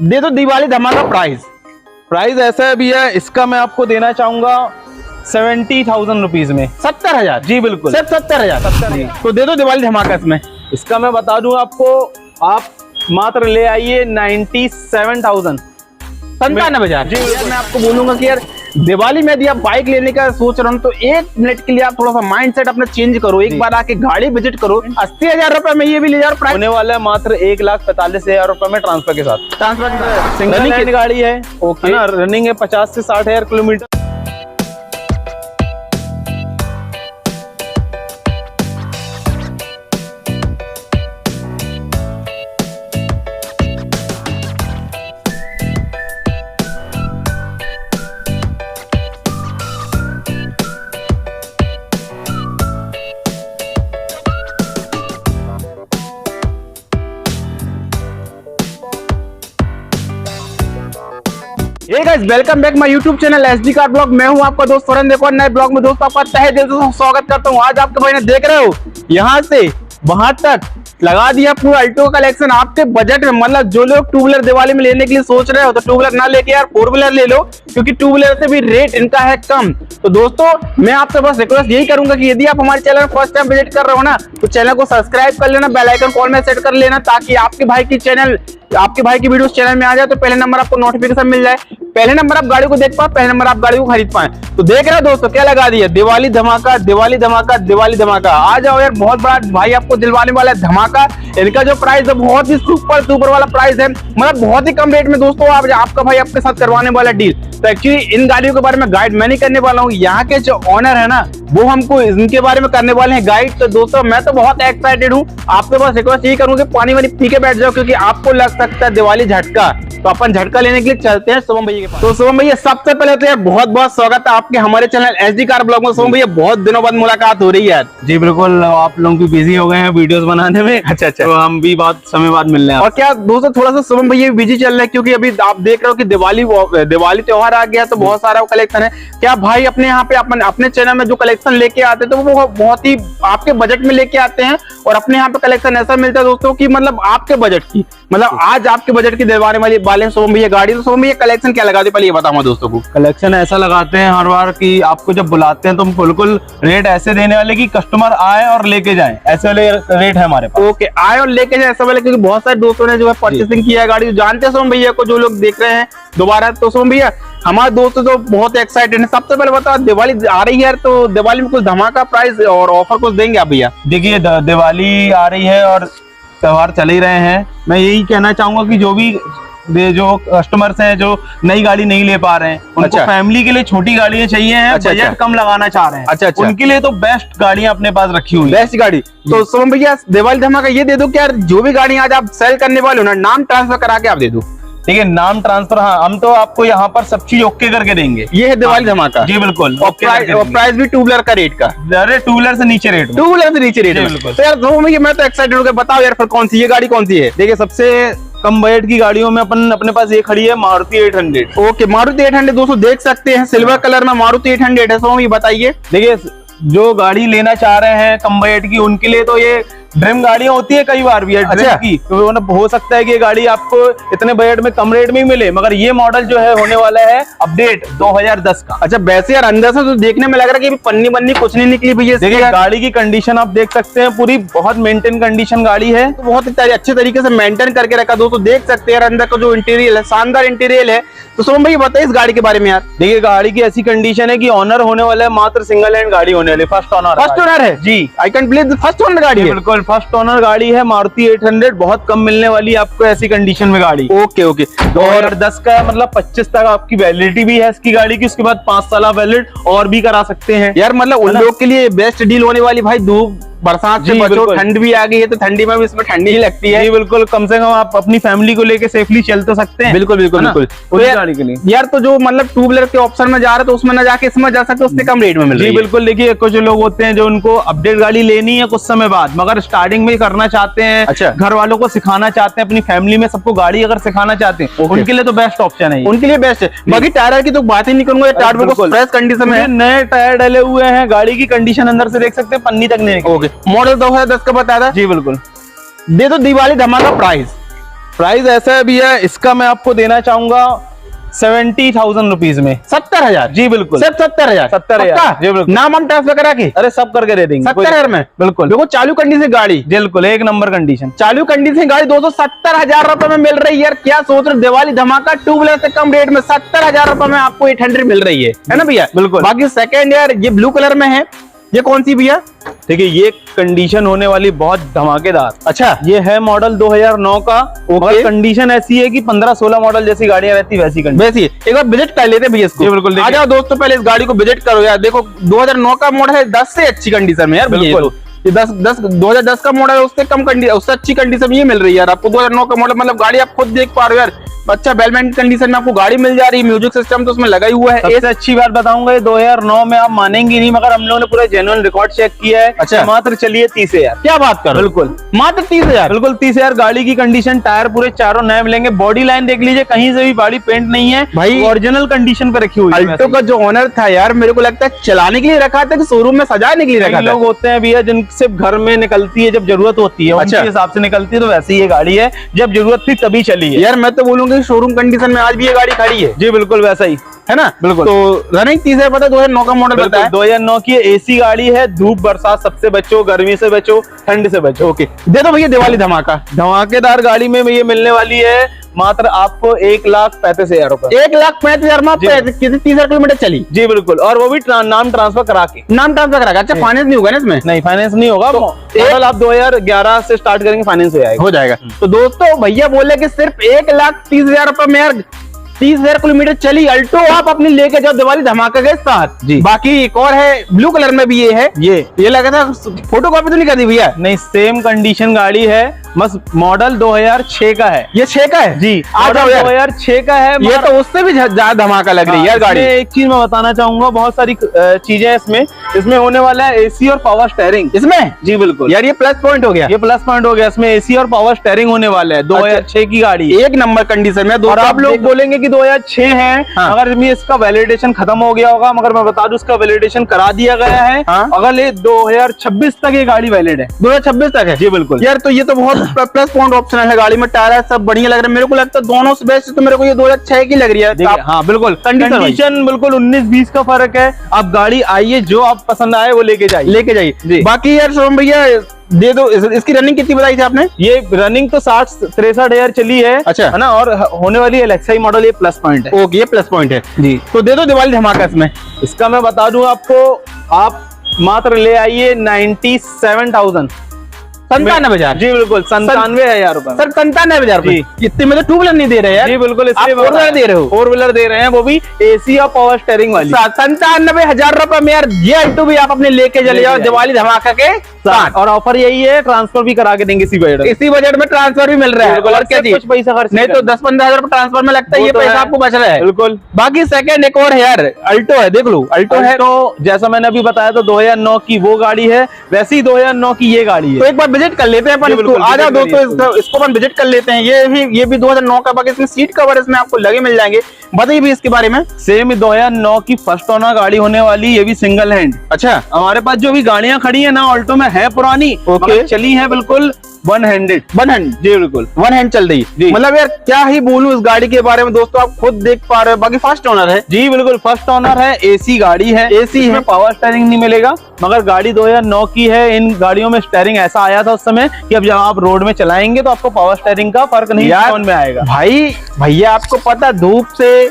दे दो दिवाली धमाका प्राइस ऐसा है भैया, इसका मैं आपको देना चाहूंगा 70,000 रुपीज में। 70,000? जी बिल्कुल, सिर्फ 70,000। तो दे दो दिवाली धमाका इसमें। इसका मैं बता दूं आपको, आप मात्र ले आइए 97,000। 97,000? जी यार मैं आपको बोलूंगा कि यार दिवाली में यदि आप बाइक लेने का सोच रहे हो तो 1 मिनट के लिए आप थोड़ा सा माइंड सेट अपना चेंज करो, एक बार आके गाड़ी विजिट करो। 80,000 रुपए में ये भी ले जाओ। प्राइस होने वाला है मात्र 1,45,000 रुपए में ट्रांसफर के साथ। ट्रांसफर सिंगल हैंड गाड़ी है, ओके है ना, रनिंग है 50 से 60,000 किलोमीटर। Hey guys, welcome back my YouTube channel SD car vlog. मैं हूं आपका दोस्त फरन। देखो नए ब्लॉग में दोस्तों आपका तहे दिल से स्वागत करता हूं। आज आपके भाई ने देख रहे हो यहां से वहां तक लगा दिया पूरा अल्टो का कलेक्शन आपके बजट में। मतलब जो लोग टू व्हीलर दिवाली में लेने के लिए सोच रहे हो तो टू व्हीलर ना लेके यार 4 व्हीलर ले लो, क्योंकि टू व्हीलर से भी रेट इनका है कम। तो दोस्तों मैं आपसे बस रिक्वेस्ट यही करूंगा कि यदि आप हमारे चैनल फर्स्ट टाइम विजिट कर रहे हो ना तो चैनल को सब्सक्राइब कर लेना, बेल आइकन कॉल में सेट कर लेना, ताकि आपके भाई की वीडियो चैनल में आ जाए तो पहले नंबर आपको नोटिफिकेशन मिल जाए, पहले नंबर आप गाड़ी को देख पाए, पहले नंबर आप गाड़ी को खरीद पाए। तो देख रहे हो दोस्तों क्या लगा दिया, दिवाली धमाका दिवाली धमाका दिवाली धमाका। आ जाओ यार, बहुत बड़ा भाई आपको दिलवाने वाला है धमाका। इनका जो प्राइस है बहुत ही सुपर वाला प्राइस है, मतलब बहुत ही कम रेट में दोस्तों आपका भाई आपके साथ करवाने वाला डील। तो एक्चुअली इन गाड़ियों के बारे में गाइड मैं नहीं करने वाला हूँ, यहाँ के जो ऑनर है ना वो हमको इनके बारे में करने वाले हैं गाइड। तो दोस्तों मैं तो बहुत एक्साइटेड हूँ, आपके पास रिक्वेस्ट यही करूंगा कि पानी वानी पी के बैठ जाओ, क्योंकि आपको लग सकता है दिवाली झटका। तो अपन झटका लेने के लिए चलते हैं शुभम भैया के पास। तो शुभम भैया सबसे पहले तो यार बहुत बहुत स्वागत है आपके हमारे चैनल एसडी कार ब्लॉग में। शुभम भैया बहुत दिनों बाद मुलाकात हो रही है यार। जी बिल्कुल, आप लोग भी बिजी हो गए हैं वीडियोस बनाने में। अच्छा तो हम भी बहुत समय बाद मिल रहे हैं। और क्या दोस्तों थोड़ा सा शुभम भैया बिजी चल रहे हैं, क्योंकि अभी आप देख रहे हो कि दिवाली त्योहार आ गया तो बहुत सारा कलेक्शन है। क्या भाई अपने यहाँ पे अपने चैनल में जो कलेक्शन लेके आते हैं तो वो बहुत ही आपके बजट में लेके आते हैं, और अपने यहाँ पे कलेक्शन ऐसा मिलता है दोस्तों की मतलब आपके बजट की, मतलब आज आपके बजट की दिलवाने वाले शुभम भैया गाड़ी। तो शुभम भैया कलेक्शन क्या लगाते पहले ये बताऊंगा दोस्तों को। कलेक्शन ऐसा लगाते हैं हर बार कि आपको जब बुलाते हैं तो हम बिल्कुल रेट ऐसे देने वाले कि कस्टमर आए और लेके जाए, ऐसे वाले रेट है हमारे पास। ओके, आए और लेके जाए ऐसा वाले, क्योंकि बहुत सारे दोस्तों ने जो है परचेसिंग किया है गाड़ी, तो जानते हैं शुभम भैया को जो लोग देख रहे हैं दोबारा। तो शुभम भैया हमारे दोस्त तो बहुत एक्साइटेड है, सबसे पहले बताओ दिवाली आ रही है तो दिवाली में कुछ धमाका प्राइस और ऑफर कुछ देंगे आप भैया? देखिए दिवाली आ रही है और त्योहार चल ही रहे हैं। मैं यही कहना चाहूंगा कि जो कस्टमर्स हैं जो नई गाड़ी नहीं ले पा रहे हैं उनको फैमिली के लिए छोटी गाड़ियां चाहिए हैं, बजट कम लगाना चाह रहे हैं, उनके लिए तो बेस्ट गाड़ियां अपने पास रखी हुई, बेस्ट गाड़ी। तो शुभम भैया दिवाली धमाका ये दे दो कि यार जो भी गाड़ी आज आप सेल करने वाले हो ना नाम ट्रांसफर करा के आप दे दो। ठीक है, नाम ट्रांसफर, हाँ हम तो आपको यहाँ पर सब चीज ओके करके देंगे। ये है दिवाली धमाका। जी बिल्कुल, और प्राइस भी टू व्हीलर का रेट का, अरे टू व्हीलर से नीचे रेट, टू व्हीलर से नीचे रेट। तो यार मैं तो एक्साइटेड हो गया, बताओ यार फिर कौन सी ये गाड़ी कौन सी है? देखिए सबसे कम बजट की गाड़ियों में अपने पास ये खड़ी है मारुति 800। ओके, मारुति 800 दोस्तों देख सकते हैं सिल्वर कलर में मारुति 800 है। तो ये बताइए, देखिए जो गाड़ी लेना चाह रहे हैं कम बजट की उनके लिए तो ये ड्रीम गाड़ियां होती है कई बार भी है। अच्छा की तो हो सकता है कि ये गाड़ी आपको इतने बजट में कम रेट में ही मिले, मगर ये मॉडल जो है होने वाला है अपडेट 2010 का। अच्छा, वैसे यार अंदर से तो देखने में लग रहा है कि पन्नी बन्नी कुछ नहीं निकली भैया। देखिए गाड़ी की कंडीशन आप देख सकते हैं, पूरी बहुत मेंटेन कंडीशन गाड़ी है, तो बहुत अच्छे तरीके से मेंटेन करके रखा दोस्तों। देख सकते हैं अंदर का जो इंटीरियर है शानदार इंटीरियर है। तो शुभम भैया बताइए इस गाड़ी के बारे में यार। देखिए गाड़ी की ऐसी कंडीशन है कि ऑनर होने वाला है मात्र सिंगल हैंड गाड़ी होने वाली, फर्स्ट ओनर है जी। I can believe first owner गाड़ी है, बिल्कुल फर्स्ट ओनर गाड़ी है मारुति 800। बहुत कम मिलने वाली आपको ऐसी कंडीशन में गाड़ी। ओके 2010 का, मतलब 25 तक आपकी वैलिडिटी भी है इसकी गाड़ी की, उसके बाद 5 साल वैलिड और भी करा सकते हैं यार। मतलब उन लोग के लिए बेस्ट डील होने वाली भाई, धूप बरसात से बचो, ठंड भी आ गई है तो ठंडी में भी इसमें ठंडी ही लगती है। जी बिल्कुल, कम से कम आप अपनी फैमिली को लेके सेफली चल तो सकते हैं। बिल्कुल बिल्कुल बिल्कुल तो गाड़ी के लिए यार, तो जो मतलब टू व्हीलर के ऑप्शन में जा रहे तो उसमें न जाके इसमें जा सकते, उससे कम रेट में मिल रही है। जी बिल्कुल, देखिए कुछ लोग होते हैं जो उनको अपडेट गाड़ी लेनी है कुछ समय बाद, मगर स्टार्टिंग में करना चाहते हैं। अच्छा, घर वालों को सिखाना चाहते हैं, अपनी फैमिली में सबको गाड़ी अगर सिखाना चाहते हैं उनके लिए तो बेस्ट ऑप्शन है, उनके लिए बेस्ट है। बाकी टायर की तो बात ही नहीं करूंगा, टायर बिल्कुल फ्रेश कंडीशन में, नए टायर डले हुए हैं, गाड़ी की कंडीशन अंदर से देख सकते हैं, पन्नी तक नहीं। ओके, मॉडल 2010 का बताया था। जी बिल्कुल, दे दो दिवाली धमाका प्राइस ऐसा है भैया, इसका मैं आपको देना चाहूंगा 70,000 रुपीज में। 70,000? जी बिल्कुल, सिर्फ 70,000? 70,000 जी बिल्कुल। नाम हम ट्रांसफर करा के? अरे सब करके दे देंगे। 70,000 में बिल्कुल। देखो चालू कंडीशन गाड़ी, बिल्कुल एक नंबर कंडीशन, चालू कंडीशन गाड़ी 270,000 रुपए में मिल रही है यार। क्या सोच रहे हो, दिवाली धमाका टू व्हीलर से कम रेट में 70,000 रुपए में आपको 800 मिल रही है ना भैया? बिल्कुल। बाकी सेकंड यार ये ब्लू कलर में है, ये कौन सी भैया? देखिए ये कंडीशन होने वाली बहुत धमाकेदार। अच्छा, ये है मॉडल 2009 का। और कंडीशन ऐसी है कि 15-16 मॉडल जैसी गाड़ियां रहती वैसी कंडीशन। वैसी एक बार विजिट कर लेते हैं भैया इसको। बिल्कुल, आ जाओ दोस्तों, पहले इस गाड़ी को विजिट करो यार। देखो 2009 का मॉडल है, 10 से अच्छी कंडीशन में यार। बिल्कुल। ये 2010 का मॉडल है, उससे कम कंडीशन, उससे अच्छी कंडीशन ये मिल रही है यार आपको। 2009 का मॉडल मतलब गाड़ी आप खुद देख पा रहे हो यार, अच्छा वेलमेंट कंडीशन में आपको गाड़ी मिल जा रही है। म्यूजिक सिस्टम तो उसमें लगा ही हुआ है। सबसे अच्छी बात बताऊंगा, ये 2009 में आप मानेंगे नहीं, मगर हम लोगों ने पूरा जेन्युइन रिकॉर्ड चेक किया है। अच्छा। मात्र चलिए 30,000। क्या बात कर रहे हो? बिल्कुल मात्र 30,000? बिल्कुल 30,000। गाड़ी की कंडीशन, टायर पूरे चारों नए मिलेंगे। बॉडी लाइन देख लीजिए, कहीं से भी बॉडी पेंट नहीं है भाई। ओरिजिनल कंडीशन पे रखी हुई है। अल्टो का जो ओनर था यार, मेरे को लगता है चलाने के लिए रखा था कि शोरूम में सजाने के लिए रखा था? लोग होते हैं भैया जिन सिर्फ घर में निकलती है जब जरूरत होती है, अच्छा। उनके हिसाब से निकलती है, तो वैसे ही ये गाड़ी है, जब जरूरत थी तभी चली है यार। मैं तो बोलूंगा शोरूम कंडीशन में आज भी ये गाड़ी खड़ी है। जी बिल्कुल वैसा ही है ना? बिल्कुल। तो रनिंग 30,000 पता है, 2009 का मॉडल बताया। 2009 की एसी गाड़ी है। धूप बरसात सबसे बचो, गर्मी से बचो, ठंड से बचो। ओके, दे दो भैया दिवाली धमाका। धमाकेदार गाड़ी में ये मिलने वाली है मात्र आपको 1,35,000 रुपए। 1,35,000 में किसी 30,000 किलोमीटर चली? जी बिल्कुल, और वो भी नाम ट्रांसफर करा के। नाम ट्रांसफर करा? अच्छा, फाइनेंस नहीं होगा ना इसमें? नहीं, फाइनेंस नहीं होगा। मॉडल आप 2011 से स्टार्ट करेंगे, फाइनेंस हो जाएगा। तो दोस्तों भैया बोले कि सिर्फ 1,30,000 रुपए में यार 30,000 किलोमीटर चली अल्टो आप अपनी लेके जाओ दिवाली धमाका के साथ। जी। बाकी एक और है ब्लू कलर में भी, ये है। ये लगा था फोटो कॉपी तो नहीं कर दी भैया? नहीं, सेम कंडीशन गाड़ी है, बस मॉडल 2006 का है। ये 6 का है? जी, आ जाओ यार। 2006 का है। ये तो उससे भी ज्यादा धमाका लग रही है यार गाड़ी। एक चीज मैं बताना चाहूंगा, बहुत सारी चीजें इसमें होने वाला है। एसी और पावर स्टेयरिंग इसमें? जी बिल्कुल यार ये प्लस पॉइंट हो गया। ये प्लस पॉइंट हो गया। इसमें एसी और पावर स्टेयरिंग होने वाला है। 2006 की गाड़ी है, एक नंबर कंडीशन में। और आप लोग बोलेंगे कि 2006 है। हाँ। अगर इसका वैलिडेशन खत्म हो गया होगा, मगर मैं बता दूं इसका वैलिडेशन करा दिया गया है। हाँ। अगर ये 2026 तक ये गाड़ी वैलिड है। 2026 तक है? जी बिल्कुल यार, तो ये तो बहुत प्लस पॉइंट ऑप्शनल है गाड़ी में। टायर सब बढ़िया लग रहा है। मेरे को लगता है दोनों से बेस्ट तो मेरे को ये 2006 की लग रही है। हाँ बिल्कुल, कंडीशन बिल्कुल 19-20 का फर्क है। आप गाड़ी आइए, जो आप पसंद आए वो लेके जाइए। बाकी यार सोम भैया दे दो। इसकी रनिंग कितनी बताई थी आपने? ये रनिंग तो 60-63,000 चली है। अच्छा। है ना? और होने वाली एलेक्साई मॉडल, ये प्लस पॉइंट है। ओके, ये प्लस पॉइंट है जी। तो दे दो दिवाली धमाका इसमें। इसका मैं बता दूं आपको, आप मात्र ले आइए 97,000। 97,000? जी बिल्कुल, 97,000 रुपए। सर 97,000 जी। इतने में तो टू व्हीलर नहीं दे रहे यार। जी बिल्कुल, आप 4 व्हीलर दे रहे हो? 4 व्हीलर दे रहे हैं, वो भी एसी और पावर स्टेयरिंग वाली। 97,000 रुपए में यार ये अल्टो भी आप अपने लेके चले जाओ दिवाली धमाका के साथ। और ऑफर यही है, ट्रांसफर भी करा के देंगे इसी बजट में ट्रांसफर भी मिल रहा है। और क्या कुछ पैसा खर्च नहीं तो 10-15,000 रुपए ट्रांसफर में लगता है, ये पैसा आपको बच रहा है। बिल्कुल। बाकी सेकंड एक और है यार, अल्टो है, देख लो अल्टो है। तो जैसा मैंने अभी बताया था 2009 की वो गाड़ी है, वैसे ही 2009 की ये गाड़ी तो है। एक बार विजिट कर लेते हैं अपन इसको। आ जाओ दोस्तों, इसको अपन विजिट कर लेते हैं। ये भी 2009 का। बाकी इसमें सीट कवर इसमें आपको लगे मिल जाएंगे। बताइए भी इसके बारे में। सेम 2009 की फर्स्ट ओनर गाड़ी होने वाली, ये भी सिंगल हैंड। अच्छा, हमारे पास जो भी गाड़ियां खड़ी है ना ऑल्टो में, है पुरानी, ओके, चली है बिल्कुल 1 हैंड। जी बिल्कुल, 1 हैंड चल रही जी। मतलब यार क्या ही बोलूं इस गाड़ी के बारे में दोस्तों, आप खुद देख पा रहे हो। बाकी फर्स्ट ओनर है। जी बिल्कुल, फर्स्ट ओनर है। एसी गाड़ी है। एसी है, पावर स्टेयरिंग नहीं मिलेगा, मगर गाड़ी 2009 की है। इन गाड़ियों में स्टेयरिंग ऐसा आया था उस समय कि अब जब आप रोड में चलाएंगे तो आपको पावर स्टेयरिंग का फर्क नहीं समझ में आएगा। भाई भैया आपको पता, धूप से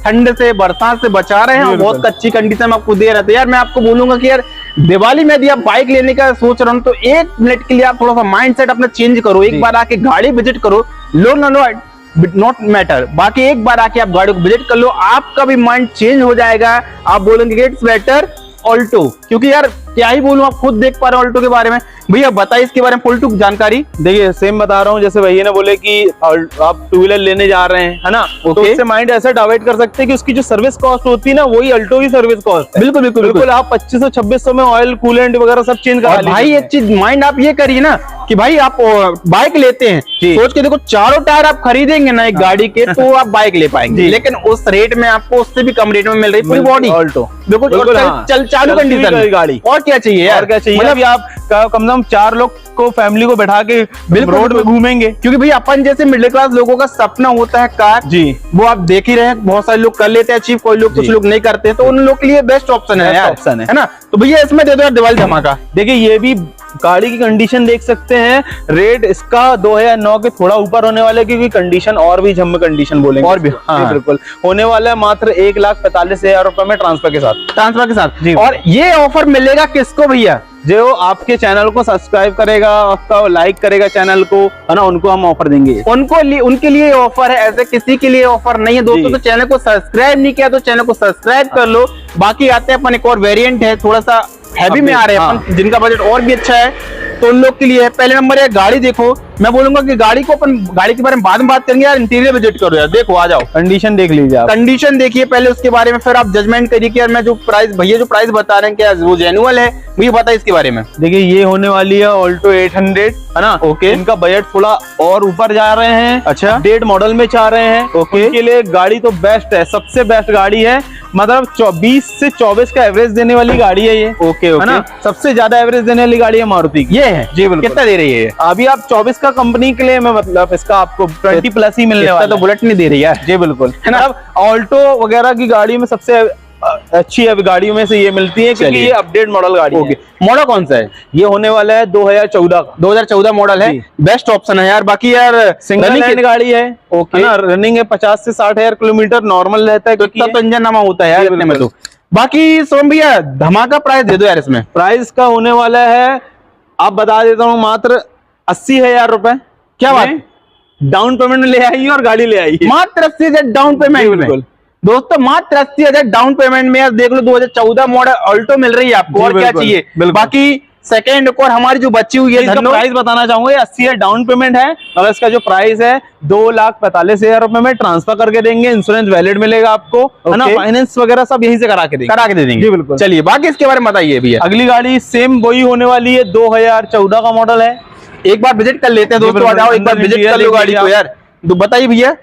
ठंड से बरसात से बचा रहे हैं और बहुत अच्छी कंडीशन में आपको दे रहे थे। यार मैं आपको बोलूंगा कि यार दिवाली में यदि आप बाइक लेने का सोच रहे हो तो 1 मिनट के लिए आप थोड़ा सा माइंड सेट अपना चेंज करो। एक बार आके गाड़ी विजिट करो। लो नॉट मैटर, बाकी एक बार आके आप गाड़ी को विजिट कर लो, आपका भी माइंड चेंज हो जाएगा। आप बोलेंगे इट्स बेटर ऑल्टो। क्योंकि यार क्या ही बोलूं, आप खुद देख पा रहे हो ऑल्टो के बारे में। भैया बताइए इसके बारे में फुल टू जानकारी। देखिए सेम बता रहा हूँ, जैसे भैया ने बोले कि आप 2 व्हीलर लेने जा रहे हैं, है ना? तो उससे माइंड ऐसा डाइवर्ट कर सकते हैं कि उसकी जो सर्विस कॉस्ट होती है ना, वही अल्टो की सर्विस कॉस्ट है। बिल्कुल बिल्कुल बिल्कुल। आप 2500-2600 में ऑयल कूलेंट वगैरह सब चेंज करा लीजिए। भाई एक चीज माइंड आप ये करिए ना कि भाई आप बाइक लेते हैं, सोच के देखो चारों टायर आप खरीदेंगे ना एक गाड़ी के, तो आप बाइक ले पाएंगे। लेकिन उस रेट में आपको उससे भी कम रेट में मिल रही पूरी बॉडी ऑल्टो। बिल्कुल चालू कंडीशन गाड़ी और क्या चाहिए यार, और क्या चाहिए। मतलब अभी आप कम से कम 4 लोग को, फैमिली को बैठा के बिल्कुल रोड पे घूमेंगे। क्योंकि भाई अपन जैसे मिडिल क्लास लोगों का सपना होता है कार जी, वो आप देख ही रहे हैं, बहुत सारे लोग कर लेते हैं अचीव, कोई लोग कुछ लोग नहीं करते हैं, तो उन लोग के लिए बेस्ट ऑप्शन है यार, ऑप्शन है ना। तो भैया इसमें दे दो यार दिवाली धमाका। देखिए ये भी गाड़ी की कंडीशन देख सकते हैं, रेट इसका 2009 के थोड़ा ऊपर होने वाला है, क्योंकि कंडीशन और भी जम कंडीशन बोलेंगे और भी, हाँ, बिल्कुल होने वाला है मात्र 1,45,000 रुपए में ट्रांसफर के साथ जी। और ये ऑफर मिलेगा किसको भैया? जो आपके चैनल को सब्सक्राइब करेगा, आपका लाइक करेगा चैनल को, है ना, उनको हम ऑफर देंगे। उनके लिए ऑफर है, ऐसे किसी के लिए ऑफर नहीं है दोस्तों। तो चैनल को सब्सक्राइब नहीं किया तो चैनल को सब्सक्राइब कर लो। बाकी आते हैं अपन एक और वेरिएंट है, थोड़ा सा हैवी में आ रहे हैं अपन, जिनका बजट और भी अच्छा है, तो उन लोग के लिए है। पहले नंबर है गाड़ी देखो, मैं बोलूंगा कि गाड़ी के बारे में बाद में बात करेंगे यार, इंटीरियर विजिट करो यार, देखो आ जाओ, कंडीशन देख लीजिए आप, कंडीशन देखिए पहले, उसके बारे में फिर आप जजमेंट करिए कि यार मैं जो प्राइस भैया जो प्राइस बता रहे हैं क्या वो जेन्युइन है, मुझे बताइए इसके बारे में। देखिए ये होने वाली है ऑल्टो 800, है ना। ओके, इनका बजट थोड़ा और ऊपर जा रहे हैं, अच्छा, अपडेट मॉडल में चाह रहे हैं। ओके, उनके लिए गाड़ी तो बेस्ट है, सबसे बेस्ट गाड़ी है, मतलब 20 से 24 का एवरेज देने वाली गाड़ी है ये। ओके, है ना, सबसे ज्यादा एवरेज देने वाली गाड़ी है मारुति की, ये है जी बिल्कुल। कितना दे रही है? अभी आप 24 का कंपनी के लिए, मैं मतलब इसका आपको 20 प्लस ही मिलने वाला, तो बुलेट नहीं दे रही यार, जी बिल्कुल, है ना। अब ऑल्टो वगैरह की गाड़ी में सबसे अच्छी है गाड़ियों में से ये मिलती है, क्योंकि ये अपडेट मॉडल गाड़ी है। मॉडल कौन सा है? ये होने वाला है 2014 का, 2014 मॉडल है, बेस्ट ऑप्शन है यार। बाकी यार सिंगल हैंड गाड़ी है, ओके ना, रनिंग है 50 से 60,000 किलोमीटर नॉर्मल रहता है, तो इंजन नामा होता है यार इतने में तो। बाकी सोम भैया धमाका प्राइस दे दो यार इसमें। प्राइस का होने वाला है, आप बता देता हूँ, मात्र 80,000 रुपए। क्या बात, डाउन पेमेंट में ले आइए और गाड़ी ले आइए, मात्र 80,000 डाउन पेमेंट में दोस्तों, मात्र 80,000 डाउन पेमेंट में यार देख लो, 2014 मॉडल ऑल्टो मिल रही है आपको, और क्या चाहिए। बाकी सेकेंड और हमारी जो बची हुई है, इसका प्राइस बताना चाहूंगा, 80,000 डाउन पेमेंट है, और इसका जो प्राइस है 2,45,000 रुपए में ट्रांसफर करके देंगे, इंश्योरेंस वैलिड मिलेगा आपको, है ना, फाइनेंस वगैरह सब यहीं से करा के दे देंगे, जी बिल्कुल। चलिए बाकी इसके बारे में बताइए भैया। अगली गाड़ी सेम वही होने वाली है, 2014 का मॉडल है। एक बार विजिट कर लेते हैं दोस्तों, आ जाओ एक बार विजिट कर लो गाड़ी को यार, तो बताइए भैया।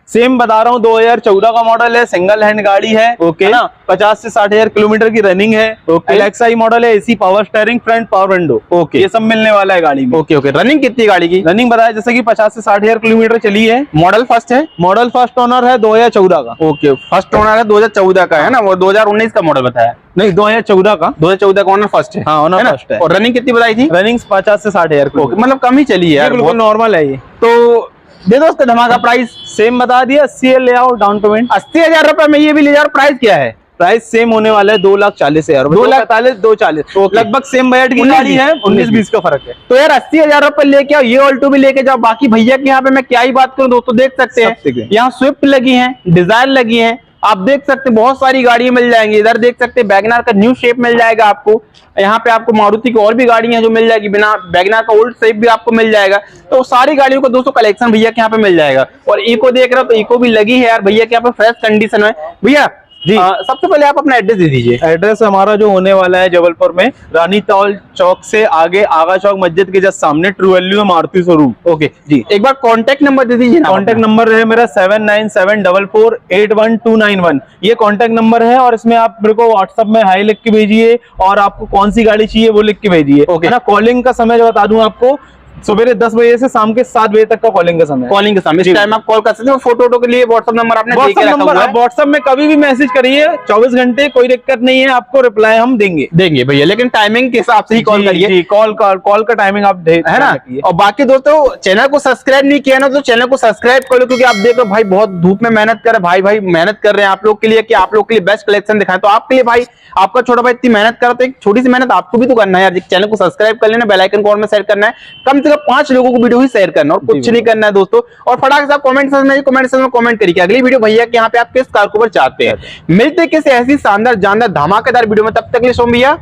सेम बता रहा हूँ, 2014 का मॉडल है, सिंगल हैंड गाड़ी है, ओके ना, 50 से 60,000 किलोमीटर की रनिंग है, ओके, LXI मॉडल है, AC power steering, front power window, okay, ये सब मिलने वाला है गाड़ी में। ओके, रनिंग कितनी गाड़ी की? रनिंग बताया जैसे कि 50 से 60,000 किलोमीटर चली है। मॉडल फर्स्ट है, मॉडल फर्स्ट ओनर है 2014 का, ओके, फर्स्ट ओनर है 2014 का, है ना, वो 2019 का मॉडल बताया नहीं, 2014 का, 2014 का ओनर फर्स्ट है, हाँ ओनर फर्स्ट है। और रनिंग कितनी बताई थी? रनिंग 50 से 60,000, मतलब कम ही चली है यार, बिल्कुल नॉर्मल है ये। तो दे दो उसका धमाका प्राइस। सेम बता दिया, 80,000 ले आओ डाउन पेमेंट, 80,000 रुपए में ये भी ले जाओ। प्राइस क्या है? प्राइस सेम होने वाला है 2,40,000, 2,45,000, 2,40,000, लगभग सेम बजट की गाड़ी है, 19-20 का फर्क है। तो यार 80,000 रुपए लेके आओ, ये ऑल्टो भी लेके जाओ। बाकी भैया के यहाँ पे मैं क्या ही बात करूं दोस्तों, देख सकते हैं यहाँ स्विफ्ट लगी है, डिजायर लगी है, आप देख सकते हैं बहुत सारी गाड़ियां मिल जाएंगी। इधर देख सकते हैं वैगनआर का न्यू शेप मिल जाएगा आपको, यहाँ पे आपको मारुति की और भी गाड़ियां जो मिल जाएगी, बिना वैगनआर का ओल्ड शेप भी आपको मिल जाएगा। तो सारी गाड़ियों का दोस्तों कलेक्शन भैया के यहाँ पे मिल जाएगा। और इको देख रहे हो तो इको भी लगी है यार भैया के यहाँ पे, फ्रेश कंडीशन में। भैया जी सबसे पहले आप अपना एड्रेस दे दीजिए। एड्रेस हमारा जो होने वाला है जबलपुर में, रानी तौल चौक से आगे आगा चौक मस्जिद के जस्ट सामने ट्रू वैल्यू में मारुति शोरूम। ओके जी, एक बार कांटेक्ट नंबर दे दीजिए। कांटेक्ट नंबर है मेरा 7974481291, ये कांटेक्ट नंबर है, और इसमें आप मेरे को व्हाट्सएप में हाई लिख के भेजिए, और आपको कौन सी गाड़ी चाहिए वो लिख के भेजिए। ओके ना, कॉलिंग का समय बता दूं आपको, सुबह 10 बजे से शाम के 7 बजे तक का कॉलिंग का समय। कॉलिंग का समय, इस टाइम आप कॉल कर सकते हो। फोटो के लिए व्हाट्सएप नंबर आपने दे के रखा हुआ है, व्हाट्सएप में कभी भी मैसेज करिए, 24 घंटे कोई दिक्कत नहीं है, आपको रिप्लाई हम देंगे भैया, लेकिन टाइमिंग के हिसाब से ही कॉल करिए। कॉल का टाइमिंग आप है ना। और बाकी दोस्तों चैनल को सब्सक्राइब नहीं किया ना, तो चैनल को सब्सक्राइब कर लो, क्योंकि आप देखो भाई बहुत धूप में मेहनत कर रहे हैं, भाई मेहनत कर रहे हैं आप लोग के लिए, कि आप लोग के लिए बेस्ट कलेक्शन दिखाएं। तो आपके लिए भाई, आपका छोटा भाई इतनी मेहनत कर रहा है, तो एक छोटी सी मेहनत आपको भी तो करना है यार। चैनल को सब्सक्राइब कर लेना, बेल आइकन को ऑन में सेट करना है, कम से कम 5 लोगों को वीडियो ही शेयर करना, और कुछ नहीं करना है दोस्तों। और फटाक से आप कमेंट सेक्शन में कमेंट करिए अगली वीडियो भैया के यहाँ पे आप किस कार को चाहते हैं। मिलते किसी ऐसी शानदार जानदार धमाकेदार वीडियो में, तब तक के लिए सोम भैया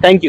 थैंक यू।